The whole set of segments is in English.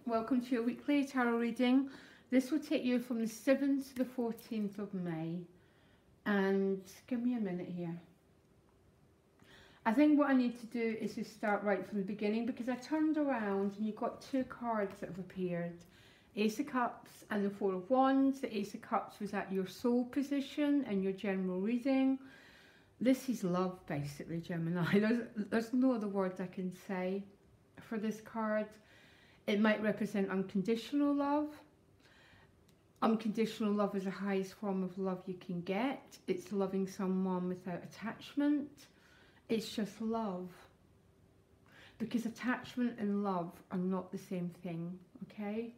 welcome to your weekly tarot reading. This will take you from the 7th to the 14th of May. And give me a minute here. I think what I need to do is just start right from the beginning, because I turned around and you've got two cards that have appeared. Ace of Cups and the Four of Wands. The Ace of Cups was at your soul position and your general reading. This is love, basically, Gemini. There's no other words I can say for this card. It might represent unconditional love. Unconditional love is the highest form of love you can get. It's loving someone without attachment. It's just love. Because attachment and love are not the same thing, okay?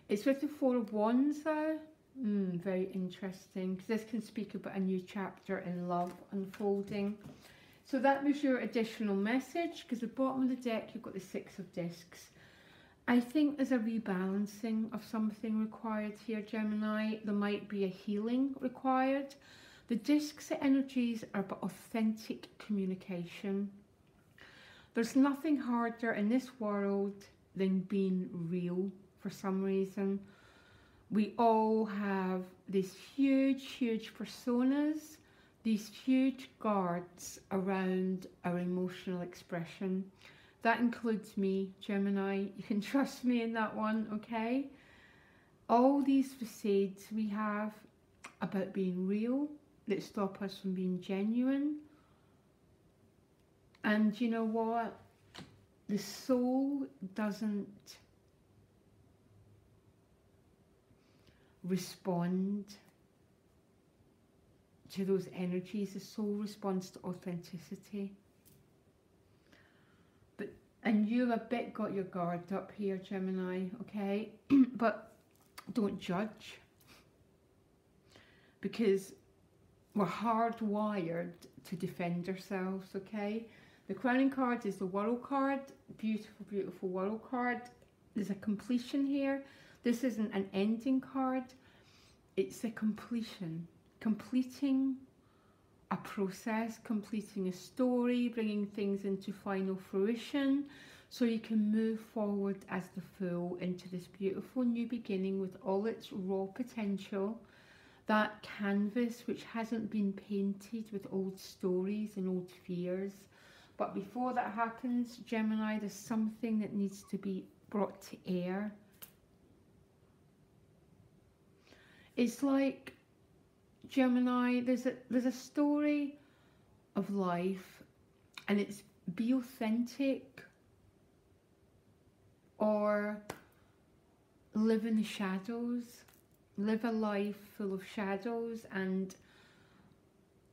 It's with the Four of Wands though. Very interesting, because this can speak about a new chapter in love unfolding. So that was your additional message, because at the bottom of the deck you've got the Six of Discs. I think there's a rebalancing of something required here, Gemini. There might be a healing required. The discs energies are about authentic communication. There's nothing harder in this world than being real for some reason. We all have these huge personas, these huge guards around our emotional expression. That includes me, Gemini. You can trust me in that one, okay? All these facades we have about being real that stop us from being genuine. And you know what? The soul doesn't respond to those energies. The soul responds to authenticity. And you've a bit got your guard up here, Gemini, okay? But don't judge. Because we're hardwired to defend ourselves, okay? The crowning card is the World card. Beautiful, beautiful World card. There's a completion here. This isn't an ending card. It's a completion. Completing a process, completing a story, bringing things into final fruition, so you can move forward as the Fool into this beautiful new beginning with all its raw potential. That canvas which hasn't been painted with old stories and old fears. But before that happens, Gemini, there's something that needs to be brought to air. It's like, Gemini, there's a story of life, and it's be authentic or live in the shadows. Live a life full of shadows and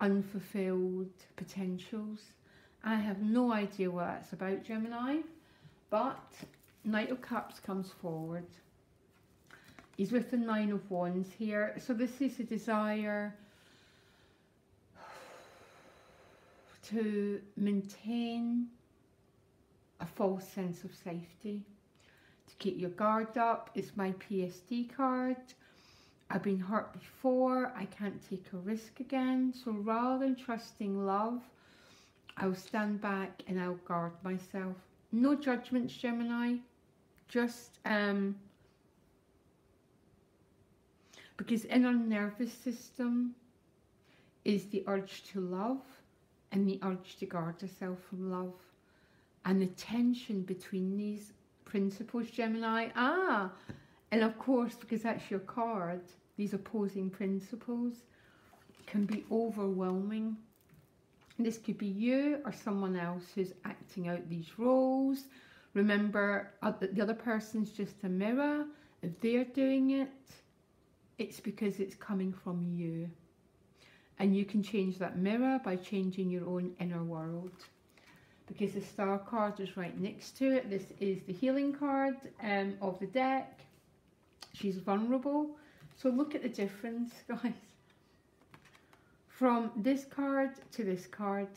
unfulfilled potentials. I have no idea what that's about, Gemini, but Knight of Cups comes forward. He's with the Nine of Wands here. So this is a desire to maintain a false sense of safety, to keep your guard up. It's my PSD card. I've been hurt before. I can't take a risk again. So rather than trusting love, I'll stand back and I'll guard myself. No judgments, Gemini. Just because in our nervous system is the urge to love and the urge to guard ourselves from love. And the tension between these principles, Gemini. And of course, because that's your card, these opposing principles can be overwhelming. This could be you or someone else who's acting out these roles. Remember, the other person's just a mirror. If they're doing it, it's because it's coming from you. And you can change that mirror by changing your own inner world. Because the Star card is right next to it. This is the healing card of the deck. She's vulnerable. So look at the difference, guys. From this card to this card.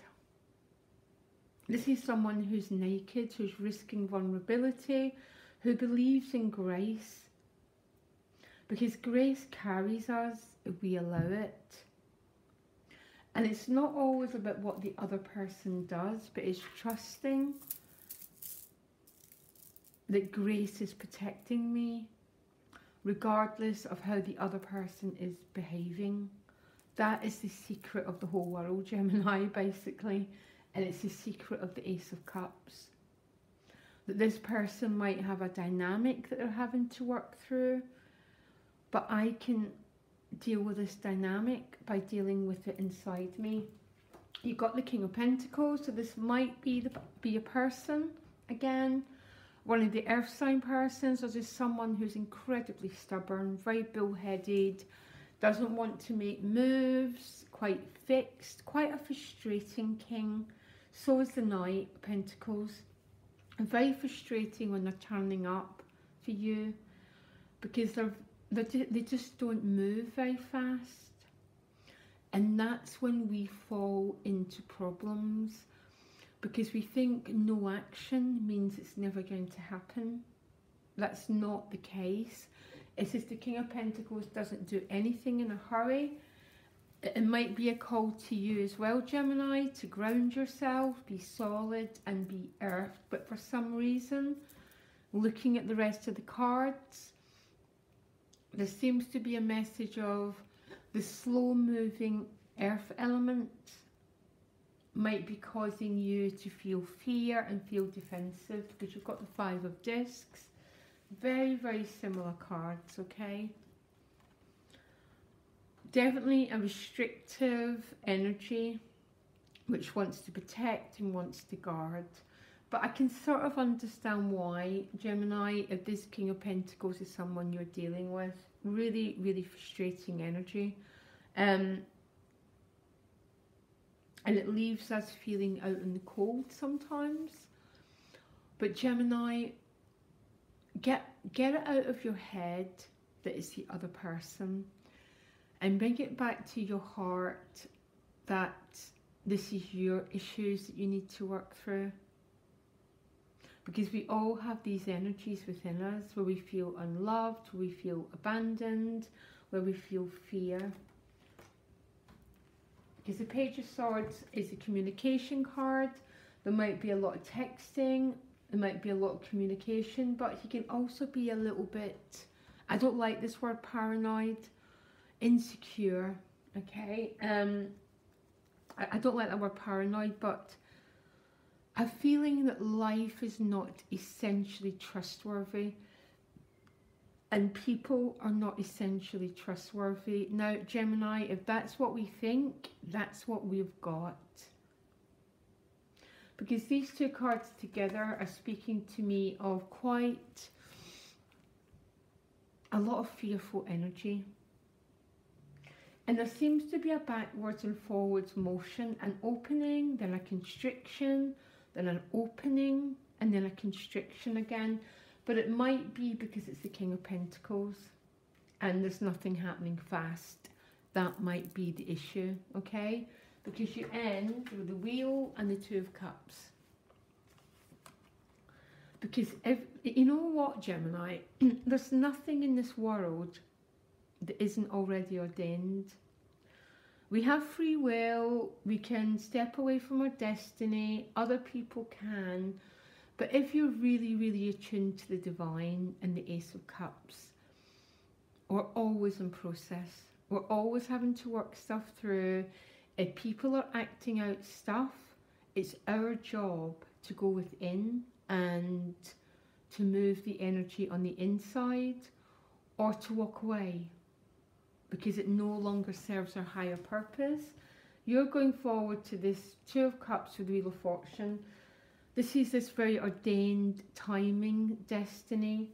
This is someone who's naked, who's risking vulnerability, who believes in grace. Because grace carries us if we allow it. And it's not always about what the other person does, but it's trusting that grace is protecting me, regardless of how the other person is behaving. That is the secret of the whole world, Gemini, basically. And it's the secret of the Ace of Cups. That this person might have a dynamic that they're having to work through, but I can deal with this dynamic by dealing with it inside me. You've got the King of Pentacles, so this might be a person, again, one of the earth sign persons, or just someone who's incredibly stubborn, very bullheaded, doesn't want to make moves, quite fixed, quite a frustrating king. So is the Knight of Pentacles. And very frustrating when they're turning up for you, because they just don't move very fast. And that's when we fall into problems, because we think no action means it's never going to happen. That's not the case. It's just the King of Pentacles doesn't do anything in a hurry. It might be a call to you as well, Gemini, to ground yourself, be solid and be earthed. But for some reason, looking at the rest of the cards, there seems to be a message of the slow-moving earth element might be causing you to feel fear and feel defensive, because you've got the Five of Discs. Very, very similar cards, okay? Definitely a restrictive energy which wants to protect and wants to guard. But I can sort of understand why, Gemini, if this King of Pentacles is someone you're dealing with. Really, really frustrating energy. And it leaves us feeling out in the cold sometimes. But Gemini, get it out of your head that it's the other person. And bring it back to your heart that this is your issues that you need to work through. Because we all have these energies within us where we feel unloved, where we feel abandoned, where we feel fear. Because the Page of Swords is a communication card. There might be a lot of texting, there might be a lot of communication, but he can also be a little bit, I don't like this word, paranoid, insecure, okay? I don't like that word paranoid, but a feeling that life is not essentially trustworthy and people are not essentially trustworthy. Now, Gemini, if that's what we think, that's what we've got. Because these two cards together are speaking to me of quite a lot of fearful energy. And there seems to be a backwards and forwards motion, an opening, then a constriction, then an opening, and then a constriction again. But it might be because it's the King of Pentacles and there's nothing happening fast. That might be the issue, okay? Because you end with the Wheel and the Two of Cups. Because if you know what, Gemini, there's nothing in this world that isn't already ordained. We have free will, we can step away from our destiny, other people can, but if you're really, really attuned to the divine and the Ace of Cups, we're always in process. We're always having to work stuff through. If people are acting out stuff, it's our job to go within and to move the energy on the inside or to walk away, because it no longer serves our higher purpose. You're going forward to this Two of Cups with Wheel of Fortune. This is this very ordained timing, destiny,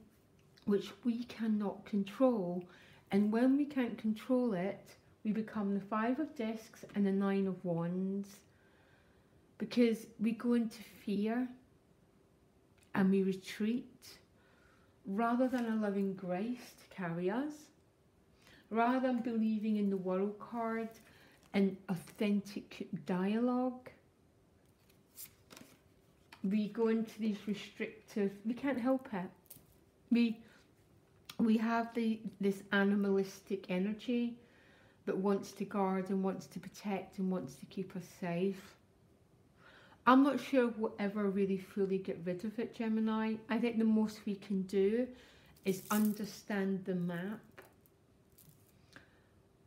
which we cannot control. And when we can't control it, we become the Five of Discs and the Nine of Wands. Because we go into fear and we retreat rather than allowing grace to carry us. Rather than believing in the World card and authentic dialogue, we go into these restrictive, we can't help it. We have this animalistic energy that wants to guard and wants to protect and wants to keep us safe. I'm not sure we'll ever really fully get rid of it, Gemini. I think the most we can do is understand the map,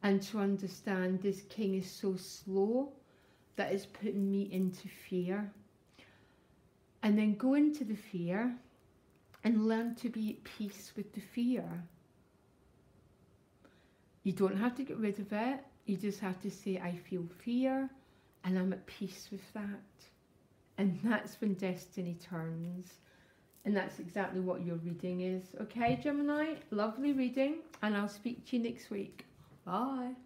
and to understand this king is so slow that it's putting me into fear. And then go into the fear and learn to be at peace with the fear. You don't have to get rid of it. You just have to say, I feel fear and I'm at peace with that. And that's when destiny turns. And that's exactly what your reading is. Okay, Gemini? Lovely reading. And I'll speak to you next week. Bye.